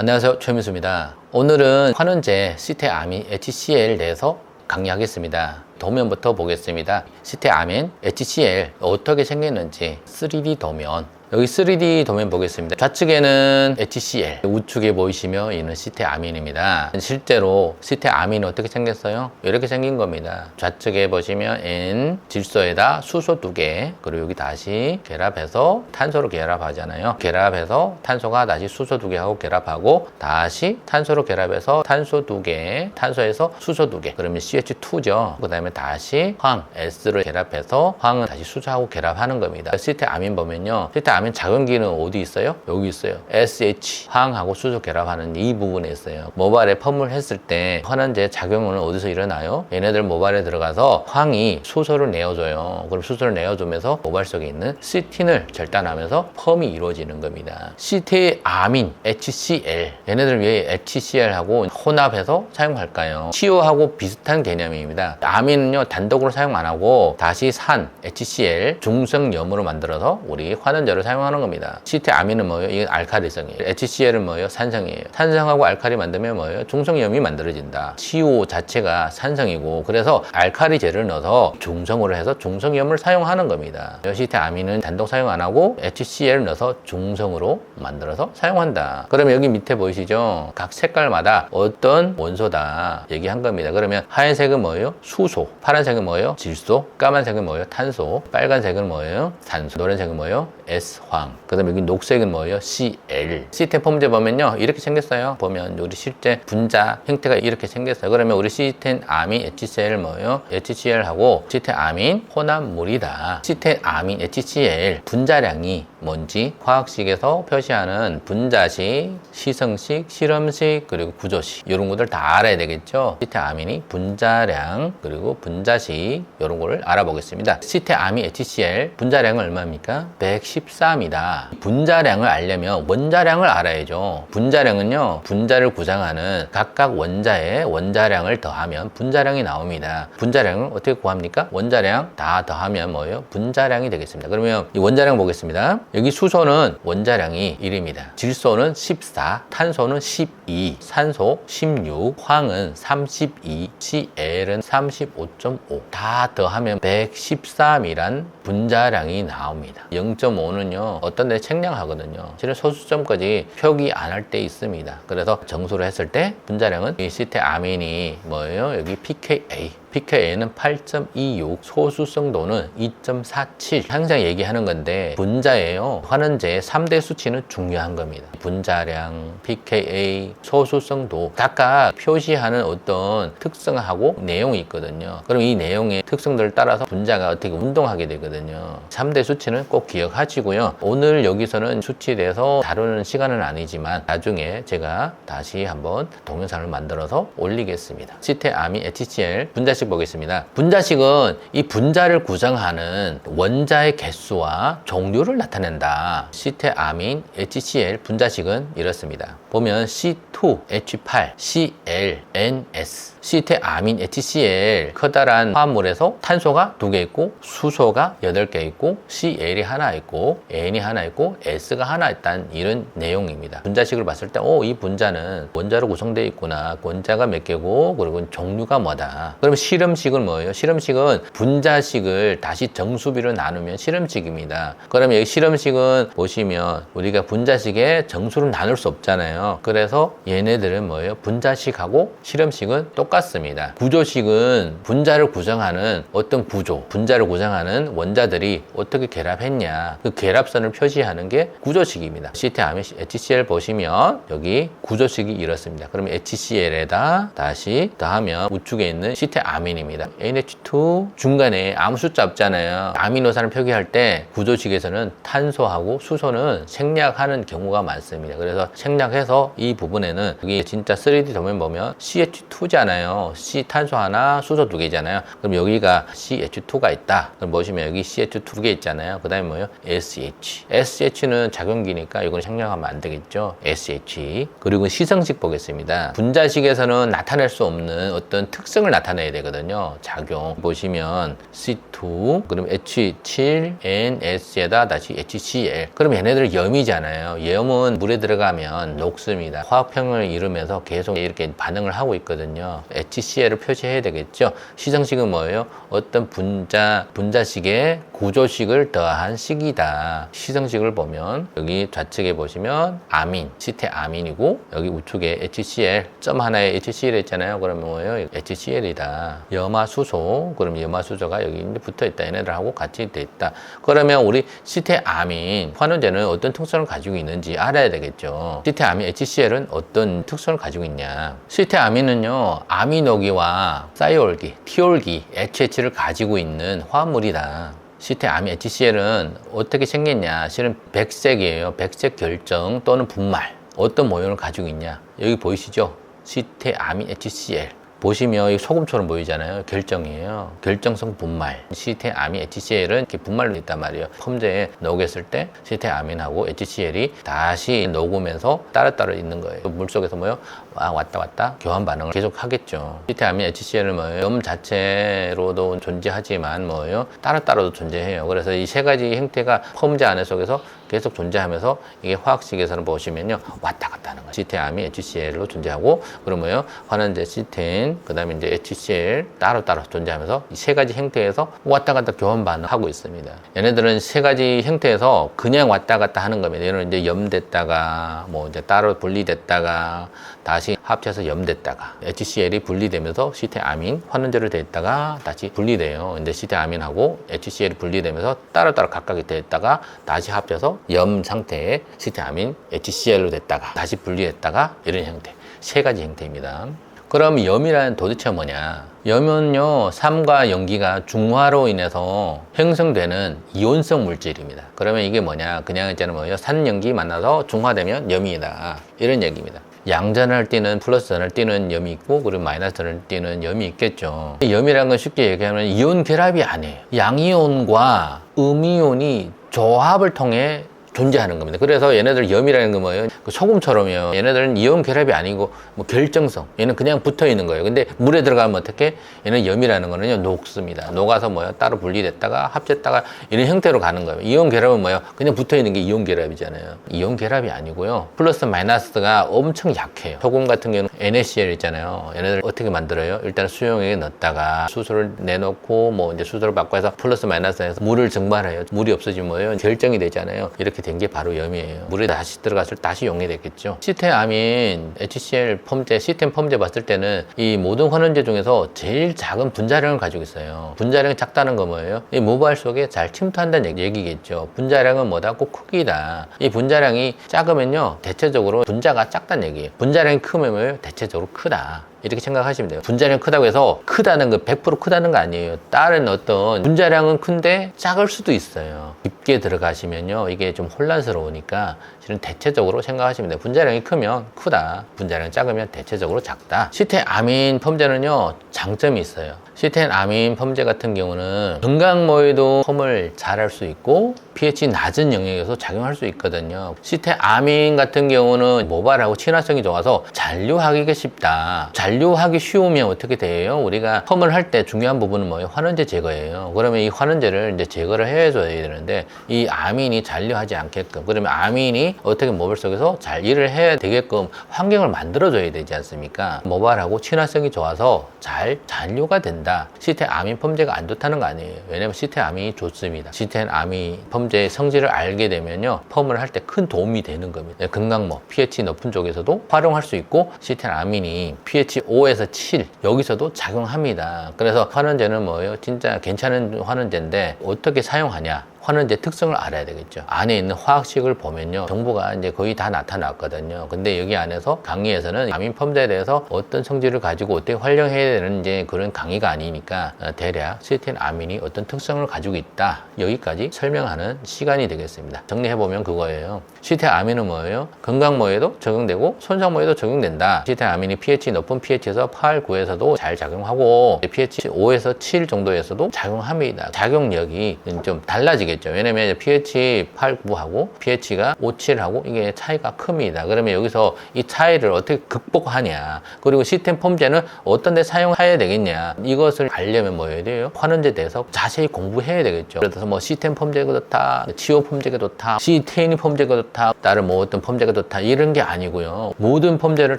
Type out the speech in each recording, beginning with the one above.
안녕하세요, 최민수입니다. 오늘은 환원제 시테아민 HCl 대해서 강의하겠습니다. 도면부터 보겠습니다. 시테아민 HCl 어떻게 생겼는지 3D 도면, 여기 3D 도면 보겠습니다. 좌측에는 HCl, 우측에 보이시면 이는 시테아민입니다. 실제로 시테아민은 어떻게 생겼어요? 이렇게 생긴 겁니다. 좌측에 보시면 N 질소에다 수소 2개, 그리고 여기 다시 결합해서 탄소로 결합하잖아요. 결합해서 탄소가 다시 수소 2개하고 결합하고 다시 탄소로 결합해서 탄소 2개, 탄소에서 수소 2개, 그러면 CH2죠. 그 다음에 다시 황, S를 결합해서 황은 다시 수소하고 결합하는 겁니다. 시테아민 보면요, 시테아민 작용기는 어디 있어요? 여기 있어요. SH, 황하고 수소 결합하는 이 부분에 있어요. 모발에 펌을 했을 때 환원제 작용은 어디서 일어나요? 얘네들 모발에 들어가서 황이 수소를 내어줘요. 그럼 수소를 내어주면서 모발 속에 있는 시틴을 절단하면서 펌이 이루어지는 겁니다. 시테아민, HCl, 얘네들 왜 HCl하고 혼합해서 사용할까요? CO하고 비슷한 개념입니다. 아민은요, 단독으로 사용 안 하고 다시 산, HCl, 중성염으로 만들어서 우리 환원제를 사용하는 겁니다. 시테아민은 뭐예요? 이건 알칼리성이에요. HCl은 뭐예요? 산성이에요. 산성하고 알칼리 만들면 뭐예요? 중성염이 만들어진다. CO 자체가 산성이고, 그래서 알칼리제를 넣어서 중성으로 해서 중성염을 사용하는 겁니다. 시테아민은 단독 사용 안 하고 HCl을 넣어서 중성으로 만들어서 사용한다. 그러면 여기 밑에 보이시죠? 각 색깔마다 어떤 원소다 얘기한 겁니다. 그러면 하얀색은 뭐예요? 수소. 파란색은 뭐예요? 질소. 까만색은 뭐예요? 탄소. 빨간색은 뭐예요? 산소. 노란색은 뭐예요? S황. 그 다음에 여기 녹색은 뭐예요? Cl. 시테 폼제 보면요, 이렇게 생겼어요. 보면 우리 실제 분자 형태가 이렇게 생겼어요. 그러면 우리 시테아민 HCl 뭐예요? HCl하고 시테아민 혼합물이다. 시테아민 HCl 분자량이 뭔지 화학식에서 표시하는 분자식, 시성식, 실험식, 그리고 구조식, 이런 것들 다 알아야 되겠죠. 시테아민이 분자량, 그리고 분자식, 이런 거를 알아보겠습니다. 시테아민 HCl 분자량은 얼마입니까? 114입니다. 분자량을 알려면 원자량을 알아야죠. 분자량은요, 분자를 구성하는 각각 원자의 원자량을 더하면 분자량이 나옵니다. 분자량을 어떻게 구합니까? 원자량 다 더하면 뭐예요? 분자량이 되겠습니다. 그러면 이 원자량 보겠습니다. 여기 수소는 원자량이 1입니다. 질소는 14, 탄소는 12, 산소 16, 황은 32, Cl은 35.5. 다 더하면 113이란 분자량이 나옵니다. 0.5는요, 어떤 데 책량하거든요. 실은 소수점까지 표기 안 할 때 있습니다. 그래서 정수로 했을 때 분자량은 이 시테아민이 뭐예요? 여기 pKa. pKa는 8.26, 소수성도는 2.47. 항상 얘기하는 건데 분자예요. 환원제의 3대 수치는 중요한 겁니다. 분자량, pKa, 소수성도 각각 표시하는 어떤 특성하고 내용이 있거든요. 그럼 이 내용의 특성들을 따라서 분자가 어떻게 운동하게 되거든요. 3대 수치는 꼭 기억하시고요. 오늘 여기서는 수치에 대해서 다루는 시간은 아니지만 나중에 제가 다시 한번 동영상을 만들어서 올리겠습니다. 시테아민 HCl 분자식 보겠습니다. 분자식은 이 분자를 구성하는 원자의 개수와 종류를 나타낸다. 시테아민 HCl 분자식은 이렇습니다. 보면 C2H8, ClNS. 시테아민 HCl 커다란 화합물에서 탄소가 2개 있고 수소가 8개 있고 Cl이 하나 있고 N이 하나 있고 S가 하나 있다는 이런 내용입니다. 분자식을 봤을 때 이 분자는 원자로 구성되어 있구나. 원자가 몇 개고 그리고 종류가 뭐다. 그럼 실험식은 뭐예요? 실험식은 분자식을 다시 정수비로 나누면 실험식입니다. 그러면 여기 실험식은 보시면 우리가 분자식에 정수를 나눌 수 없잖아요. 그래서 얘네들은 뭐예요? 분자식하고 실험식은 똑같습니다. 구조식은 분자를 구성하는 어떤 구조, 분자를 구성하는 원자들이 어떻게 결합했냐, 그 결합선을 표시하는 게 구조식입니다. 시테아민 HCl 보시면 여기 구조식이 이렇습니다. 그러면 HCl에다 다시 더하면 우측에 있는 시테아민입니다. NH2 중간에 아무 숫자 없잖아요. 아미노산을 표기할 때 구조식에서는 탄소하고 수소는 생략하는 경우가 많습니다. 그래서 생략해서 이 부분에는 여기 진짜 3D 도면 보면 CH2잖아요. C 탄소 하나, 수소 2개잖아요. 그럼 여기가 CH2가 있다. 그럼 보시면 여기 CH2 2개 있잖아요. 그 다음에 뭐예요? SH. SH는 작용기니까 이건 생략하면 안 되겠죠. SH. 그리고 시성식 보겠습니다. 분자식에서는 나타낼 수 없는 어떤 특성을 나타내야 되거든요. 되거든요. 작용 보시면 C2 그럼 H7NS에다 다시 HCl. 그럼 얘네들 염이잖아요. 염은 물에 들어가면 녹습니다. 화학평을 이루면서 계속 이렇게 반응을 하고 있거든요. HCl을 표시해야 되겠죠. 시정식은 뭐예요? 어떤 분자식의 구조식을 더한 식이다. 시정식을 보면 여기 좌측에 보시면 아민, 시테아민이고 여기 우측에 HCl 점 하나에 HCl 있잖아요. 그러면 뭐예요? HCl이다. 염화수소. 그럼 염화수소가 여기 붙어 있다. 얘네들하고 같이 돼 있다. 그러면 우리 시테아민 환원제는 어떤 특성을 가지고 있는지 알아야 되겠죠. 시테아민 HCl은 어떤 특성을 가지고 있냐? 시테아민은요, 아미노기와 사이올기, 티올기, HH를 가지고 있는 화합물이다. 시테아민 HCl은 어떻게 생겼냐? 실은 백색이에요. 백색 결정 또는 분말. 어떤 모형을 가지고 있냐? 여기 보이시죠? 시테아민 HCl. 보시면 이 소금처럼 보이잖아요. 결정이에요. 결정성 분말. 시테아민 HCl은 이렇게 분말로 있단 말이에요. 펌제에 녹였을 때 시테아민하고 HCl이 다시 녹으면서 따로따로 있는 거예요. 물속에서 뭐요? 왔다 갔다 교환 반응을 계속 하겠죠. 시테아민 HCl은 뭐예요? 염 자체로도 존재하지만 뭐예요? 따로따로도 존재해요. 그래서 이 세 가지 형태가 펌제 안에 속에서 계속 존재하면서 이게 화학식에서는 보시면요. 왔다 갔다 하는 거예요. 시테아민 HCl로 존재하고 그러면요. 환원제 시테인 그 다음에 이제 HCl 따로따로 존재하면서 이 세 가지 형태에서 왔다 갔다 교환 반응하고 있습니다. 얘네들은 세 가지 형태에서 그냥 왔다 갔다 하는 겁니다. 얘는 이제 염됐다가 뭐 이제 따로 분리됐다가 다시 합쳐서 염됐다가 HCl이 분리되면서 시테아민 환원제로 됐다가 다시 분리돼요. 근데 시테아민하고 HCl이 분리되면서 따로따로 각각이 됐다가 다시 합쳐서 염 상태의 시테아민 HCl로 됐다가 다시 분리했다가 이런 형태. 세 가지 형태입니다. 그럼 염이란 도대체 뭐냐? 염은요, 삼과 염기가 중화로 인해서 형성되는 이온성 물질입니다. 그러면 이게 뭐냐? 그냥 있잖아요. 뭐예요? 산염기 만나서 중화되면 염이다. 이런 얘기입니다. 양전을 띄는 플러스전을 띄는 염이 있고 그리고 마이너스전을 띄는 염이 있겠죠. 염이라는 건 쉽게 얘기하면 이온 결합이 아니에요. 양이온과 음이온이 조합을 통해 존재하는 겁니다. 그래서 얘네들 염이라는 건 뭐예요? 소금처럼요. 얘네들은 이온 결합이 아니고 뭐 결정성. 얘는 그냥 붙어 있는 거예요. 근데 물에 들어가면 어떻게? 얘는 염이라는 거는요, 녹습니다. 녹아서 뭐예요? 따로 분리됐다가 합쳤다가 이런 형태로 가는 거예요. 이온 결합은 뭐예요? 그냥 붙어 있는 게 이온 결합이잖아요. 이온 결합이 아니고요. 플러스 마이너스가 엄청 약해요. 소금 같은 경우는 NaCl 있잖아요. 얘네들 어떻게 만들어요? 일단 수용액에 넣었다가 수소를 내놓고 뭐 이제 수소를 바꿔서 플러스 마이너스해서 물을 증발해요. 물이 없어지면 뭐예요? 결정이 되잖아요. 이렇게 된 게 바로 염이에요. 물에 다시 들어갔을 때 다시 용해됐겠죠. 시테아민, HCl 펌제, 시템 펌제 봤을 때는 이 모든 환원제 중에서 제일 작은 분자량을 가지고 있어요. 분자량이 작다는 거 뭐예요? 이 모발 속에 잘 침투한다는 얘기겠죠. 분자량은 뭐다? 꼭 크기다. 이 분자량이 작으면요, 대체적으로 분자가 작다는 얘기예요. 분자량이 크면 뭐예요? 대체적으로 크다. 이렇게 생각하시면 돼요. 분자량이 크다고 해서 크다는 거 100% 크다는 거 아니에요. 다른 어떤 분자량은 큰데 작을 수도 있어요. 깊게 들어가시면요, 이게 좀 혼란스러우니까 실은 대체적으로 생각하시면 돼요. 분자량이 크면 크다, 분자량이 작으면 대체적으로 작다. 시테아민 펌제는요, 장점이 있어요. 시테아민 펌제 같은 경우는 건강모에도 펌을 잘 할 수 있고 pH 낮은 영역에서 작용할 수 있거든요. 시테아민 같은 경우는 모발하고 친화성이 좋아서 잔류하기가 쉽다. 잔류하기 쉬우면 어떻게 돼요? 우리가 펌을 할 때 중요한 부분은 뭐예요? 환원제 제거예요. 그러면 이 환원제를 이제 제거를 해줘야 되는데 이 아민이 잔류하지 않게끔, 그러면 아민이 어떻게 모발 속에서 잘 일을 해야 되게끔 환경을 만들어줘야 되지 않습니까? 모발하고 친화성이 좋아서 잘 잔류가 된다. 시테아민 펌제가 안 좋다는 거 아니에요. 왜냐면 시테아민이 좋습니다. 시테아민 펌제의 성질을 알게 되면요, 펌을 할 때 큰 도움이 되는 겁니다. 건강모, pH 높은 쪽에서도 활용할 수 있고 시테아민이 pH 5에서 7 여기서도 작용합니다. 그래서 환원제는 뭐예요? 진짜 괜찮은 환원제인데 어떻게 사용하냐? 환원제 특성을 알아야 되겠죠. 안에 있는 화학식을 보면요, 정보가 이제 거의 다 나타났거든요. 근데 여기 안에서 강의에서는 아민 펌제에 대해서 어떤 성질을 가지고 어떻게 활용해야 되는지 그런 강의가 아니니까 대략 시테아민이 어떤 특성을 가지고 있다, 여기까지 설명하는 시간이 되겠습니다. 정리해보면 그거예요. 시태아민은 뭐예요? 건강모에도 적용되고 손상모에도 적용된다. 시태아민이 pH 높은 pH에서 8, 9에서도 잘 작용하고 pH 5에서 7 정도에서도 작용합니다. 작용력이 좀 달라지겠죠. 왜냐면 pH 8, 9하고 pH가 5, 7하고 이게 차이가 큽니다. 그러면 여기서 이 차이를 어떻게 극복하냐, 그리고 시스템 폼제는 어떤 데 사용해야 되겠냐, 이것을 알려면 뭐 해야 돼요? 환원제에 대해서 자세히 공부해야 되겠죠. 그래서 뭐 시스템 폼제가 좋다, 치유 폼제가 좋다, 시테이니 폼제가 좋다, 다른 뭐 어떤 폼제가 좋다, 이런 게 아니고요. 모든 폼제를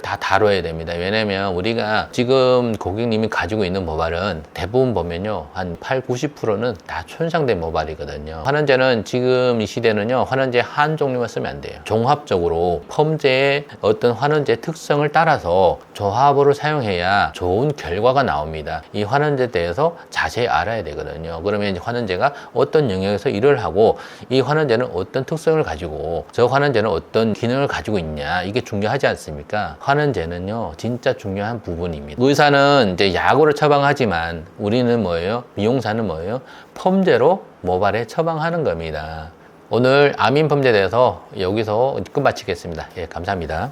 다 다뤄야 됩니다. 왜냐면 우리가 지금 고객님이 가지고 있는 모발은 대부분 보면요, 한 8, 90%는 다 손상된 모발이거든요. 환원제는 지금 이 시대는요, 환원제 한 종류만 쓰면 안 돼요. 종합적으로 폼제의 어떤 환원제 특성을 따라서 조합으로 사용해야 좋은 결과가 나옵니다. 이 환원제에 대해서 자세히 알아야 되거든요. 그러면 이제 환원제가 어떤 영역에서 일을 하고, 이 환원제는 어떤 특성을 가지고, 저 환원제는 어떤 기능을 가지고 있냐, 이게 중요하지 않습니까? 환원제는요, 진짜 중요한 부분입니다. 의사는 이제 약으로 처방하지만 우리는 뭐예요? 미용사는 뭐예요? 폼제로 모발에 처방하는 겁니다. 오늘 아민 폼제에 대해서 여기서 끝마치겠습니다. 예, 감사합니다.